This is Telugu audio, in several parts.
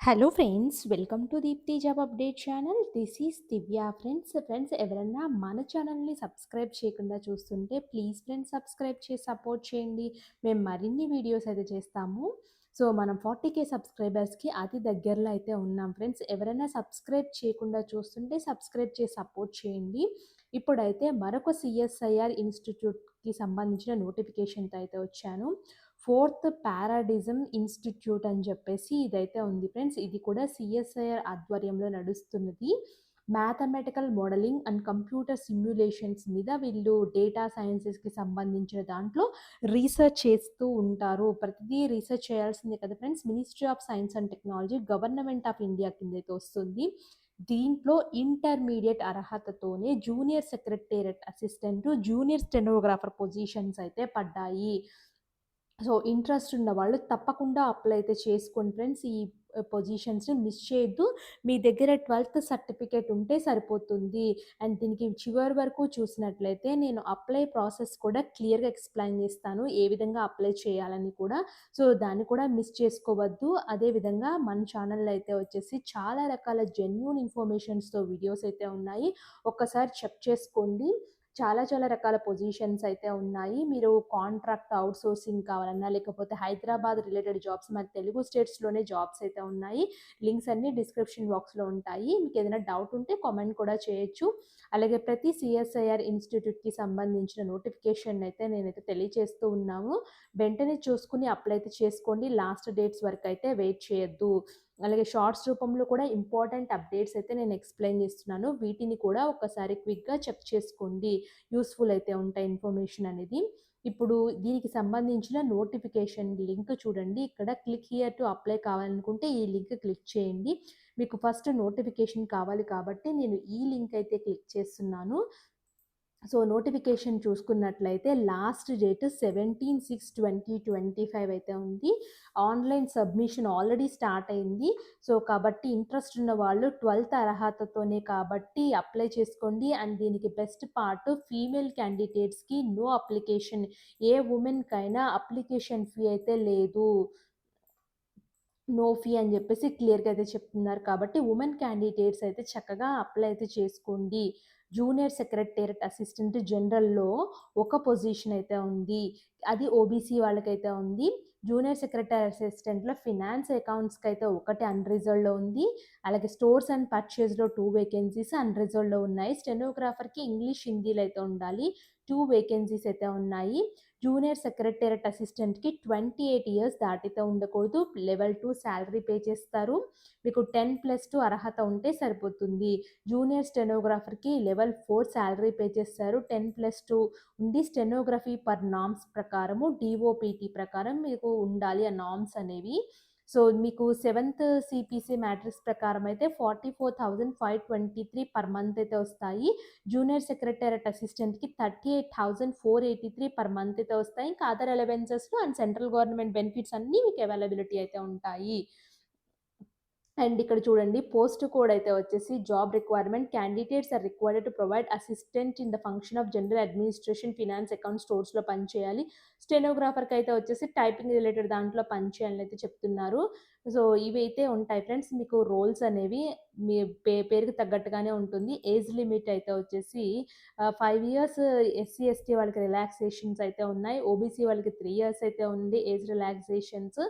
Hello friends, welcome to Deepthi job update channel. This is Divya. Friends ఎవరైనా మన ఛానల్ని సబ్స్క్రైబ్ చేయకుండా చూస్తుంటే ప్లీజ్ ఫ్రెండ్స్ సబ్స్క్రైబ్ చేసి సపోర్ట్ చేయండి. మేము మరిన్ని వీడియోస్ అయితే చేస్తాము. సో మనం 40K సబ్స్క్రైబర్స్కి అతి దగ్గరలో అయితే ఉన్నాం ఫ్రెండ్స్. ఎవరైనా సబ్స్క్రైబ్ చేయకుండా చూస్తుంటే సబ్స్క్రైబ్ చేసి సపోర్ట్ చేయండి. ఇప్పుడైతే మరొక సిఎస్ఐఆర్ ఇన్స్టిట్యూట్కి సంబంధించిన నోటిఫికేషన్తో అయితే వచ్చాను. ఫోర్త్ పారాడిజం ఇన్స్టిట్యూట్ అని చెప్పేసి ఇదైతే ఉంది ఫ్రెండ్స్. ఇది కూడా సిఎస్ఐఆర్ ఆధ్వర్యంలో నడుస్తున్నది. Mathematical modelling and computer simulations మీద వీళ్ళు డేటా సైన్సెస్కి సంబంధించిన దాంట్లో రీసెర్చ్ చేస్తూ ఉంటారు. ప్రతిదీ రీసెర్చ్ చేయాల్సిందే కదా friends. Ministry of science and technology, government of India కింద అయితే వస్తుంది. దీంట్లో ఇంటర్మీడియట్ అర్హతతోనే junior secretariat assistant, junior stenographer positions అయితే పడ్డాయి. సో ఇంట్రెస్ట్ ఉన్న వాళ్ళు తప్పకుండా అప్లై అయితే చేసుకోండి ఫ్రెండ్స్. ఈ పొజిషన్స్ని మిస్ చేయొద్దు. మీ దగ్గర 12th సర్టిఫికేట్ ఉంటే సరిపోతుంది. అండ్ దీనికి చివరి వరకు చూసినట్లయితే నేను అప్లై ప్రాసెస్ కూడా క్లియర్గా ఎక్స్ప్లెయిన్ చేస్తాను, ఏ విధంగా అప్లై చేయాలని కూడా. సో దాన్ని కూడా మిస్ చేసుకోవద్దు. అదేవిధంగా మన ఛానల్లో అయితే వచ్చేసి చాలా రకాల జెన్యూన్ ఇన్ఫర్మేషన్స్తో వీడియోస్ అయితే ఉన్నాయి, ఒక్కసారి చెక్ చేసుకోండి. చాలా చాలా రకాల పొజిషన్స్ అయితే ఉన్నాయి. మీరు కాంట్రాక్ట్ అవుట్‌సోర్సింగ్ కావాలన్నా, లేకపోతే హైదరాబాద్ రిలేటెడ్ జాబ్స్, మన తెలుగు స్టేట్స్‌లోనే జాబ్స్ అయితే ఉన్నాయి. లింక్స్ అన్నీ డిస్క్రిప్షన్ బాక్స్‌లో ఉంటాయి. మీకు ఏదైనా డౌట్ ఉంటే కామెంట్ కూడా చేయొచ్చు. అలాగే ప్రతి సిఎస్ఐఆర్ ఇన్స్టిట్యూట్‌కి సంబంధించిన నోటిఫికేషన్ అయితే నేనైతే తెలియజేస్తూ ఉన్నాము. వెంటనే చూసుకుని అప్లై అయితే చేసుకోండి. లాస్ట్ డేట్స్ వరకు అయితే వెయిట్ చేయొద్దు. అలాగే షార్ట్స్ రూపంలో కూడా ఇంపార్టెంట్ అప్డేట్స్ అయితే నేను ఎక్స్ప్లెయిన్ చేస్తున్నాను. వీటిని కూడా ఒకసారి క్విక్‌గా చెక్ చేసుకోండి. యూస్‌ఫుల్ అయితే ఉంటాయి ఇన్ఫర్మేషన్ అనేది. ఇప్పుడు దీనికి సంబంధించిన నోటిఫికేషన్ లింక్ చూడండి. ఇక్కడ క్లిక్ హియర్ టు అప్లై కావాలనుకుంటే ఈ లింక్ క్లిక్ చేయండి. మీకు ఫస్ట్ నోటిఫికేషన్ కావాలి కాబట్టి నేను ఈ లింక్ అయితే క్లిక్ చేస్తున్నాను. సో నోటిఫికేషన్ చూసుకున్నట్లయితే లాస్ట్ డేట్ 17/6/2025 అయితే ఉంది. ఆన్లైన్ సబ్మిషన్ ఆల్రెడీ స్టార్ట్ అయింది. సో కాబట్టి ఇంట్రెస్ట్ ఉన్న వాళ్ళు 12th అర్హతతోనే కాబట్టి అప్లై చేసుకోండి. అండ్ దీనికి బెస్ట్ పార్ట్, ఫీమేల్ క్యాండిడేట్స్కి నో అప్లికేషన్. ఏ ఉమెన్కైనా అప్లికేషన్ ఫీ అయితే లేదు, నో ఫీ అని చెప్పేసి క్లియర్‌గా అయితే చెప్తున్నారు. కాబట్టి ఉమెన్ క్యాండిడేట్స్ అయితే చక్కగా అప్లై అయితే చేసుకోండి. జూనియర్ సెక్రటేరియట్ అసిస్టెంట్ జనరల్‌లో ఒక పొజిషన్ అయితే ఉంది. అది ఓబీసీ వాళ్ళకైతే ఉంది. జూనియర్ సెక్రటరీ అసిస్టెంట్‌లో ఫినాన్స్ అకౌంట్స్‌కి అయితే ఒకటి అన్‌రిజర్వ్డ్‌లో ఉంది. అలాగే స్టోర్స్ అండ్ పర్చేస్‌లో 2 వేకెన్సీస్ అన్‌రిజర్వ్డ్‌లో ఉన్నాయి. స్టెనోగ్రాఫర్‌కి ఇంగ్లీష్, హిందీలో అయితే ఉండాలి. 2 వేకెన్సీస్ అయితే ఉన్నాయి. జూనియర్ సెక్రటేరియట్ అసిస్టెంట్‌కి 28 ఇయర్స్ దాటితే ఉండకూడదు. లెవెల్ 2 సాలరీ పే చేస్తారు. మీకు 10+2 అర్హత ఉంటే సరిపోతుంది. జూనియర్ స్టెనోగ్రాఫర్‌కి లెవెల్ 4 సాలరీ పే చేస్తారు. 10+2 ఉండి స్టెనోగ్రఫీ పర్ నార్మ్స్ ప్రకారము, డీఓపీటీ ప్రకారం మీకు ఉండాలి ఆ నార్మ్స్ అనేవి. సో మీకు 7th సీపీసీ మ్యాట్రిక్స్ ప్రకారం అయితే 44,523 పర్ మంత్ అయితే వస్తాయి. జూనియర్ సెక్రటేరియట్ అసిస్టెంట్‌కి 38,483 పర్ మంత్ అయితే వస్తాయి. ఇంకా అదర్ అలవెన్సెస్‌లో అండ్ సెంట్రల్ గవర్నమెంట్ బెనిఫిట్స్ అన్నీ మీకు అవైలబిలిటీ అయితే ఉంటాయి. అండ్ ఇక్కడ చూడండి, పోస్ట్ కోడ్ అయితే వచ్చేసి job requirement candidates are required to provide assistant in the function of general administration, finance, account, స్టోర్స్‌లో పనిచేయాలి. స్టెనోగ్రాఫర్‌కి అయితే వచ్చేసి టైపింగ్ రిలేటెడ్ దాంట్లో పనిచేయాలని అయితే చెప్తున్నారు. సో ఇవైతే ఉంటాయి ఫ్రెండ్స్. మీకు రోల్స్ అనేవి మీ పేరుకి తగ్గట్టుగానే ఉంటుంది. ఏజ్ లిమిట్ అయితే వచ్చేసి 5 ఇయర్స్ ఎస్సీ, ఎస్టీ వాళ్ళకి రిలాక్సేషన్స్ అయితే ఉన్నాయి. ఓబీసీ వాళ్ళకి 3 ఇయర్స్ అయితే ఉంది ఏజ్ రిలాక్సేషన్స్.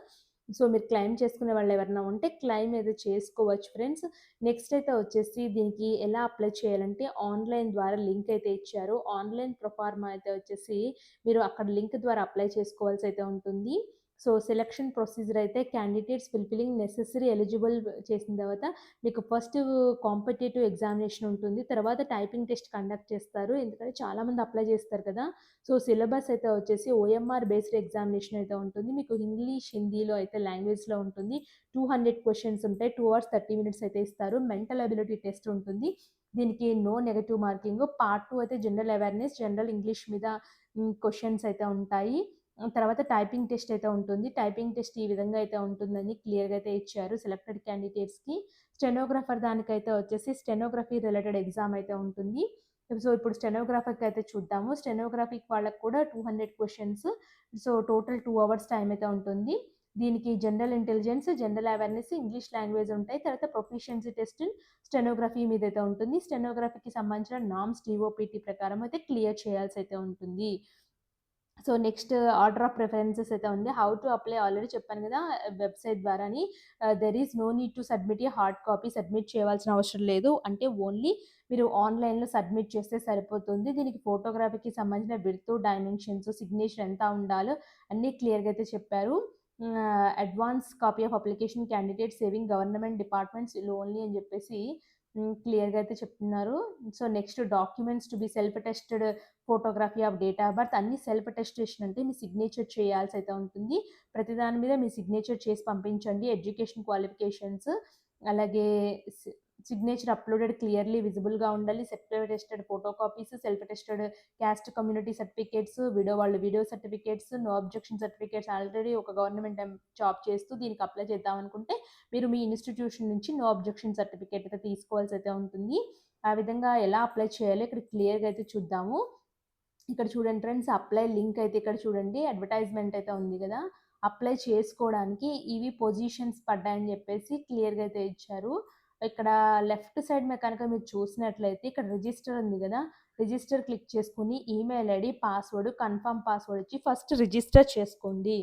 సో మీరు క్లెయిమ్ చేసుకునే వాళ్ళు ఎవరైనా ఉంటే క్లెయిమ్ అయితే చేసుకోవచ్చు ఫ్రెండ్స్. నెక్స్ట్ అయితే వచ్చేసి దీనికి ఎలా అప్లై చేయాలంటే ఆన్లైన్ ద్వారా లింక్ అయితే ఇచ్చారు. ఆన్లైన్ ప్రొఫార్మా అయితే వచ్చేసి మీరు అక్కడ లింక్ ద్వారా అప్లై చేసుకోవాల్సి అయితే ఉంటుంది. సో సెలక్షన్ ప్రొసీజర్ అయితే క్యాండిడేట్స్ ఫుల్ఫిల్లింగ్ నెసెసరీ ఎలిజిబుల్ చేసిన తర్వాత మీకు ఫస్ట్ కాంపిటేటివ్ ఎగ్జామినేషన్ ఉంటుంది. తర్వాత టైపింగ్ టెస్ట్ కండక్ట్ చేస్తారు. ఎందుకంటే చాలామంది అప్లై చేస్తారు కదా. సో సిలబస్ అయితే వచ్చేసి ఓఎంఆర్ బేస్డ్ ఎగ్జామినేషన్ అయితే ఉంటుంది. మీకు ఇంగ్లీష్, హిందీలో అయితే లాంగ్వేజ్‌లో ఉంటుంది. 200 క్వెషన్స్ ఉంటాయి. 2 అవర్స్ 30 మినిట్స్ అయితే ఇస్తారు. మెంటల్ అబిలిటీ టెస్ట్ ఉంటుంది. దీనికి నో నెగెటివ్ మార్కింగ్. పార్ట్ 2 అయితే జనరల్ అవేర్‌నెస్, జనరల్ ఇంగ్లీష్ మీద క్వెషన్స్ అయితే ఉంటాయి. తర్వాత టైపింగ్ టెస్ట్ అయితే ఉంటుంది. టైపింగ్ టెస్ట్ ఈ విధంగా అయితే ఉంటుందని క్లియర్‌గా అయితే ఇచ్చారు సెలెక్టెడ్ క్యాండిడేట్స్‌కి. స్టెనోగ్రాఫర్ దానికైతే వచ్చేసి స్టెనోగ్రఫీ రిలేటెడ్ ఎగ్జామ్ అయితే ఉంటుంది. సో ఇప్పుడు స్టెనోగ్రాఫర్‌కి అయితే చూద్దాము. స్టెనోగ్రఫీకి వాళ్ళకి కూడా 200 questions. So total 2 hours time అయితే ఉంటుంది. దీనికి general intelligence, general awareness, English language ఉంటాయి. తర్వాత ప్రొఫిషియన్సీ టెస్ట్, స్టెనోగ్రఫీ మీదైతే ఉంటుంది. స్టెనోగ్రఫీకి సంబంధించిన నార్మ్స్ డీఓపీటీ ప్రకారం అయితే క్లియర్ చేయాల్సయితే ఉంటుంది. So, next order of preferences అయితే ఉంది. హౌ టు అప్లై ఆల్రెడీ చెప్పాను గదా! వెబ్‌సైట్ ద్వారాని there is no need to submit a hard copy. Submit చేయవలసిన అవసరం లేదు. అంటే ఓన్లీ మీరు ఆన్‌లైన్‌లో సబ్మిట్ చేస్తే సరిపోతుంది. దీనికి ఫోటోగ్రఫీకి సంబంధించిన విడ్త్, డైమెన్షన్స్, సిగ్నేచర్ ఎంత ఉండాలో అన్నీ క్లియర్‌గా అయితే చెప్పారు. Advance copy of application candidate saving government departments only అని జెప్పేసి క్లియర్‌గా అయితే చెప్తున్నారు. So, next documents to be self attested photography of date of birth అన్నీ సెల్ఫ్ అటెస్టేషన్ అంటే మీ సిగ్నేచర్ చేయాల్సయితే ఉంటుంది. ప్రతి దాని మీద మీ సిగ్నేచర్ చేసి పంపించండి. ఎడ్యుకేషన్ క్వాలిఫికేషన్స్ అలాగే సిగ్నేచర్ అప్‌లోడెడ్ క్లియర్‌లీ విజిబుల్‌గా ఉండాలి. Self attested photo copies, self attested caste community certificates, widow certificates, no objection certificates already ఒక గవర్నమెంట్ జాబ్ చేస్తూ దీనికి అప్లై చేద్దాం అనుకుంటే మీరు మీ ఇన్‌స్టిట్యూషన్ నుంచి నో అబ్జెక్షన్ సర్టిఫికేట్ అయితే తీసుకోవాల్సయితే ఉంటుంది. ఆ విధంగా ఎలా అప్లై చేయాలో ఇక్కడ క్లియర్‌గా అయితే చూద్దాము. ఇక్కడ చూడండి ఫ్రెండ్స్ అప్లై లింక్ అయితే ఇక్కడ చూడండి అడ్వర్టైజ్మెంట్ అయితే ఉంది కదా! అప్లై చేసుకోవడానికి ఇవి పొజిషన్స్ పడ్డాయని చెప్పేసి క్లియర్‌గా అయితే ఇచ్చారు. ఇక్కడ లెఫ్ట్ సైడ్ కనుక మీరు చూసినట్లయితే ఇక్కడ రిజిస్టర్ ఉంది కదా! రిజిస్టర్ క్లిక్ చేసుకొని email ID, password, confirm password ఇచ్చి ఫస్ట్ రిజిస్టర్ చేసుకోండి.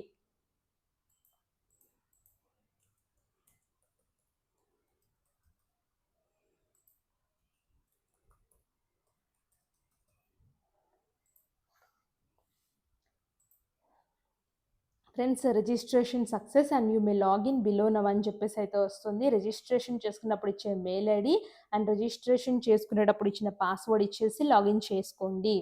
Friends registration success and you may login below now అని చెప్పేసి అయితే వస్తుంది. రిజిస్ట్రేషన్ చేసుకున్నప్పుడు ఇచ్చే మెయిల్ ఐడీ అండ్ రిజిస్ట్రేషన్ చేసుకునేటప్పుడు ఇచ్చిన పాస్వర్డ్ ఇచ్చేసి లాగిన్ చేసుకోండి.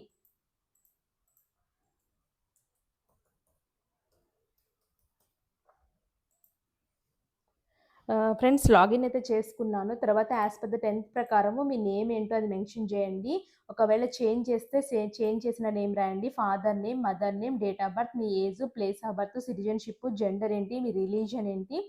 ఫ్రెండ్స్ లాగిన్ అయితే చేసుకున్నాను. తర్వాత యాస్ పర్ ద 10th ప్రకారము మీ నేమ్ ఏంటో అది మెన్షన్ చేయండి. ఒకవేళ చేంజ్ చేస్తే చేంజ్ చేసిన నేమ్ రాయండి. Father name, mother name, date of birth, మీ age, place of birth, citizenship, gender ఏంటి, మీ రిలీజియన్ ఏంటి,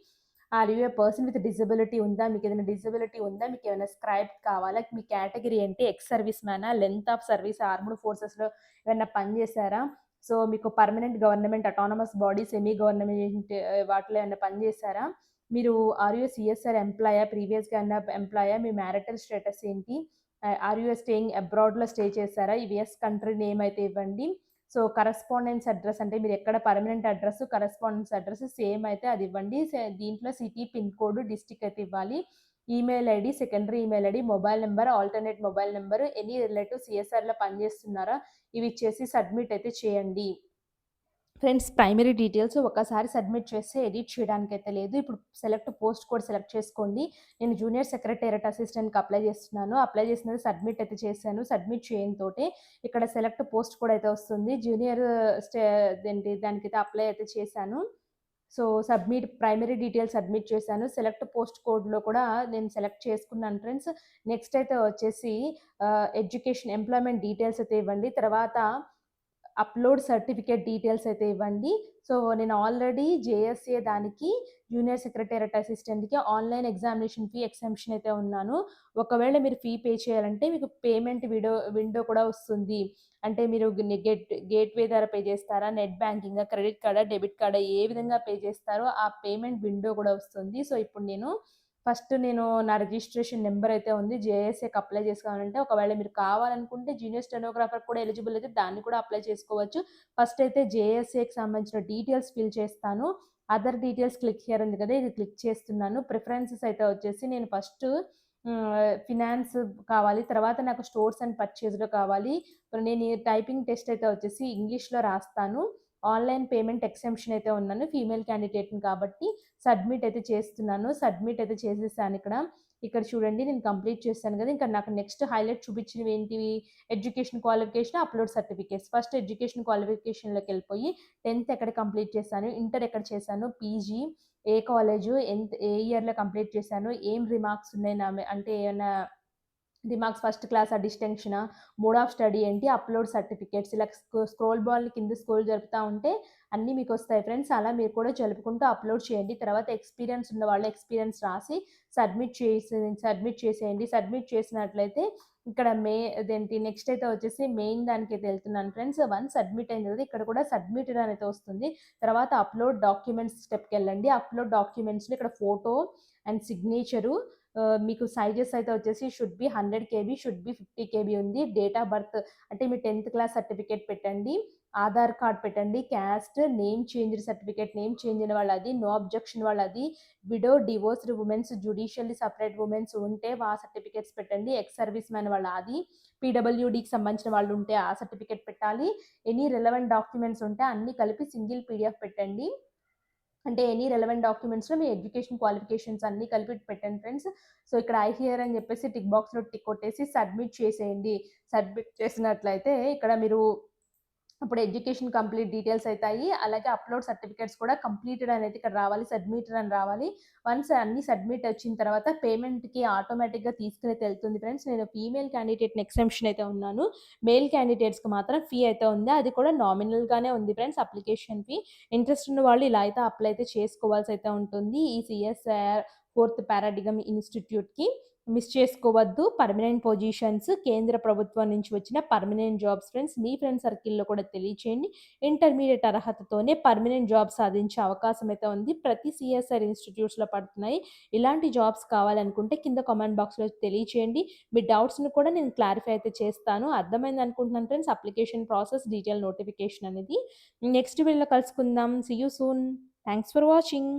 are you a person with disability ఉందా, మీకేదైనా డిజబిలిటీ ఉందా, మీకేమైనా స్క్రైబ్ కావాలా, మీ కేటగిరీ ఏంటి, ఎక్స్ సర్వీస్ మ్యానా, లెంగ్త్ ఆఫ్ సర్వీస్ ఆర్మ్డ్ ఫోర్సెస్‌లో ఏమన్నా పని చేశారా, సో మీకు permanent government, autonomous body, semi government వాటిలో ఏమన్నా పని చేశారా, మీరు ఆర్ యూ సీఎస్ఆర్ ఎంప్లాయా, ప్రీవియస్‌గా ఉన్న ఎంప్లాయా, మీ మ్యారిటల్ స్టేటస్ ఏంటి, ఆర్ యూ స్టేయింగ్ అబ్రాడ్‌లో స్టే చేశారా, ఈ యెస్ కంట్రీ నేమ్ అయితే ఇవ్వండి. సో కరస్పాండెన్స్ అడ్రస్ అంటే మీరు ఎక్కడ permanent address, correspondence address same అయితే అది ఇవ్వండి. దీంట్లో సిటీ, పిన్ కోడ్, డిస్ట్రిక్ట్ అయితే ఇవ్వాలి. Email ID, secondary email ID, mobile number, alternate mobile number, any relative సీఎస్ఆర్‌లో పనిచేస్తున్నారా, ఇవి ఇచ్చేసి సబ్మిట్ అయితే చేయండి. ఫ్రెండ్స్ ప్రైమరీ డీటెయిల్స్ ఒకసారి సబ్మిట్ చేస్తే ఎడిట్ చేయడానికైతే లేదు. ఇప్పుడు సెలెక్ట్ పోస్ట్ కోడ్ సెలెక్ట్ చేసుకోండి. నేను జూనియర్ సెక్రటేరియట్ అసిస్టెంట్‌కి అప్లై చేస్తున్నాను. అప్లై చేసినది సబ్మిట్ అయితే చేశాను. సబ్మిట్ చేయనితోటే ఇక్కడ సెలెక్ట్ పోస్ట్ కోడ్ అయితే వస్తుంది. జూనియర్ స్టే దానికైతే అప్లై అయితే చేశాను. So, submit primary details submit చేశాను. సెలెక్ట్ పోస్ట్ కోడ్‌లో కూడా నేను సెలెక్ట్ చేసుకున్నాను ఫ్రెండ్స్. నెక్స్ట్ అయితే వచ్చేసి ఎడ్యుకేషన్ ఎంప్లాయ్‌మెంట్ డీటెయిల్స్ అయితే ఇవ్వండి. తర్వాత అప్‌లోడ్ సర్టిఫికేట్ డీటెయిల్స్ అయితే ఇవ్వండి. సో, నేను ఆల్రెడీ జేఎస్ఏ దానికి జూనియర్ సెక్రటేరియట్ అసిస్టెంట్‌కి ఆన్‌లైన్ ఎగ్జామినేషన్ ఫీ ఎగ్జామ్షన్ అయితే ఉన్నాను. ఒకవేళ మీరు ఫీ పే చేయాలంటే మీకు పేమెంట్ విండో కూడా వస్తుంది. అంటే మీరు గేట్‌వే ద్వారా పే చేస్తారా? నెట్ బ్యాంకింగా? క్రెడిట్ కార్డా? డెబిట్ కార్డా? ఏ విధంగా పే చేస్తారో ఆ పేమెంట్ విండో కూడా వస్తుంది. సో, ఇప్పుడు నేను నా రిజిస్ట్రేషన్ నంబర్ అయితే ఉంది. జేఎస్ఏకి అప్లై చేసుకోవాలంటే ఒకవేళ మీరు కావాలనుకుంటే జూనియర్ స్టెనోగ్రాఫర్ కూడా ఎలిజిబుల్ అయితే దాన్ని కూడా అప్లై చేసుకోవచ్చు. ఫస్ట్ అయితే జేఎస్ఏకి సంబంధించిన డీటెయిల్స్ ఫిల్ చేస్తాను. అదర్ డీటెయిల్స్ క్లిక్ హియర్ ఉంది కదా! ఇది క్లిక్ చేస్తున్నాను. ప్రిఫరెన్సెస్ అయితే వచ్చేసి నేను ఫస్ట్ ఫినాన్స్ కావాలి. తర్వాత నాకు స్టోర్స్ అండ్ పర్చేస్‌లో కావాలి. నేను ఈ టైపింగ్ టెస్ట్ అయితే వచ్చేసి ఇంగ్లీష్‌లో రాస్తాను. ఆన్‌లైన్ పేమెంట్ ఎక్సెంప్షన్ అయితే ఉన్నాను. ఫీమేల్ క్యాండిడేట్‌ని కాబట్టి సబ్మిట్ అయితే చేస్తున్నాను. సబ్మిట్ అయితే చేసేసాను ఇక్కడ. ఇక్కడ చూడండి నేను కంప్లీట్ చేశాను కదా! ఇంకా నాకు నెక్స్ట్ హైలైట్ చూపించినవి ఏంటివి? Education qualification, upload certificates. First education క్వాలిఫికేషన్‌లోకెళ్ళిపోయి 10థ్ ఎక్కడ కంప్లీట్ చేశాను, ఇంటర్ ఎక్కడ చేశాను, పీజీ ఏ కాలేజు, ఏ ఇయర్‌లో కంప్లీట్ చేశాను, ఏం రిమార్క్స్ ఉన్నాయి అంటే ఏమన్నా రిమార్క్స్ ఫస్ట్ క్లాసా, డిస్టింక్షనా, మోడ్ ఆఫ్ స్టడీ ఏంటి, అప్‌లోడ్ సర్టిఫికేట్స్ ఇలా స్క్రోల్ బార్‌ని కింద స్క్రోల్ జరుపుతా ఉంటే అన్నీ మీకొస్తాయి ఫ్రెండ్స్. అలా మీరు కూడా జరుపుకుంటూ అప్‌లోడ్ చేయండి. తర్వాత ఎక్స్‌పీరియన్స్ ఉన్నవాళ్ళు ఎక్స్‌పీరియన్స్ రాసి సబ్మిట్ చేసేయండి. సబ్మిట్ చేసినట్లయితే ఇక్కడ అదేంటి నెక్స్ట్ అయితే వచ్చేసి మెయిన్ దానికైతే వెళ్తున్నాను ఫ్రెండ్స్. వన్స్ సబ్మిట్ అయిన తర్వాత ఇక్కడ కూడా సబ్మిటెడ్ అనైతే వస్తుంది. తర్వాత అప్‌లోడ్ డాక్యుమెంట్స్ స్టెప్‌కెళ్ళండి. అప్‌లోడ్ డాక్యుమెంట్స్‌లో ఇక్కడ ఫోటో అండ్ సిగ్నేచరు మీకు సైజెస్ అయితే వచ్చేసి should be 100 KB, should be 50 KB ఉంది. డేట్ ఆఫ్ బర్త్ అంటే మీ 10థ్ క్లాస్ సర్టిఫికేట్ పెట్టండి. ఆధార్ కార్డ్ పెట్టండి. Caste, name changed certificate, name change అయిన వాళ్ళది, నో అబ్జెక్షన్ వాళ్ళది, widow, divorced womens, judicially separate womens ఉంటే ఆ సర్టిఫికేట్స్ పెట్టండి. ఎక్స్ సర్వీస్ మ్యాన్ వాళ్ళ అది, పీడబ్ల్యూడీకి సంబంధించిన వాళ్ళు ఉంటే ఆ సర్టిఫికేట్ పెట్టాలి. ఎనీ రిలవెంట్ డాక్యుమెంట్స్ ఉంటే అన్నీ కలిపి సింగిల్ పీడిఎఫ్ పెట్టండి. అంటే ఎనీ రెలవెంట్ డాక్యుమెంట్స్‌లో మీ ఎడ్యుకేషన్ క్వాలిఫికేషన్స్ అన్నీ కలిపి పెట్టండి ఫ్రెండ్స్. సో, ఇక్కడ ఐ హియర్ అని చెప్పేసి టిక్ బాక్స్‌లో టిక్ కొట్టేసి సబ్మిట్ చేసేయండి. సబ్మిట్ చేసినట్లయితే ఇక్కడ మీరు అప్పుడు ఎడ్యుకేషన్ కంప్లీట్ డీటెయిల్స్ అయితాయి. అలాగే అప్‌లోడ్ సర్టిఫికేట్స్ కూడా కంప్లీటెడ్ అనేది ఇక్కడ రావాలి. సబ్మిటెడ్ అని రావాలి. వన్స్ అన్నీ సబ్మిట్ వచ్చిన తర్వాత పేమెంట్‌కి ఆటోమేటిక్‌గా తీసుకునైతే ఎళ్తుంది ఫ్రెండ్స్. నేను ఫీమేల్ క్యాండిడేట్‌ని ఎగ్జామ్షన్ అయితే ఉన్నాను. మేల్ క్యాండిడేట్స్‌కి మాత్రం ఫీ అయితే ఉంది. అది కూడా నామినల్‌గానే ఉంది ఫ్రెండ్స్ అప్లికేషన్ ఫీ. ఇంట్రెస్ట్ ఉన్న వాళ్ళు ఇలా అయితే అప్లై అయితే చేసుకోవాల్సి అయితే ఉంటుంది. ఈ సీఎస్ఐఆర్ ఫోర్త్ పారాడిగమ్ ఇన్‌స్టిట్యూట్‌కి. మిస్ చేసుకోవద్దు. పర్మనెంట్ పొజిషన్స్ కేంద్ర ప్రభుత్వం నుంచి వచ్చిన పర్మనెంట్ జాబ్స్ ఫ్రెండ్స్. మీ ఫ్రెండ్ సర్కిల్‌లో కూడా తెలియచేయండి. ఇంటర్మీడియేట్ అర్హతతోనే పర్మనెంట్ జాబ్ సాధించే అవకాశం అయితే ఉంది. ప్రతి సీఎస్ఆర్ ఇన్‌స్టిట్యూట్స్‌లో పడుతున్నాయి. ఇలాంటి జాబ్స్ కావాలనుకుంటే కింద కామెంట్ బాక్స్‌లో తెలియచేయండి. మీ డౌట్స్‌ని కూడా నేను క్లారిఫై అయితే చేస్తాను. అర్థమైంది అనుకుంటున్నాను friends. Application process, detail notification అనేది. నెక్స్ట్ వీడియోలో కలుసుకుందాం. See you soon. Thanks for watching.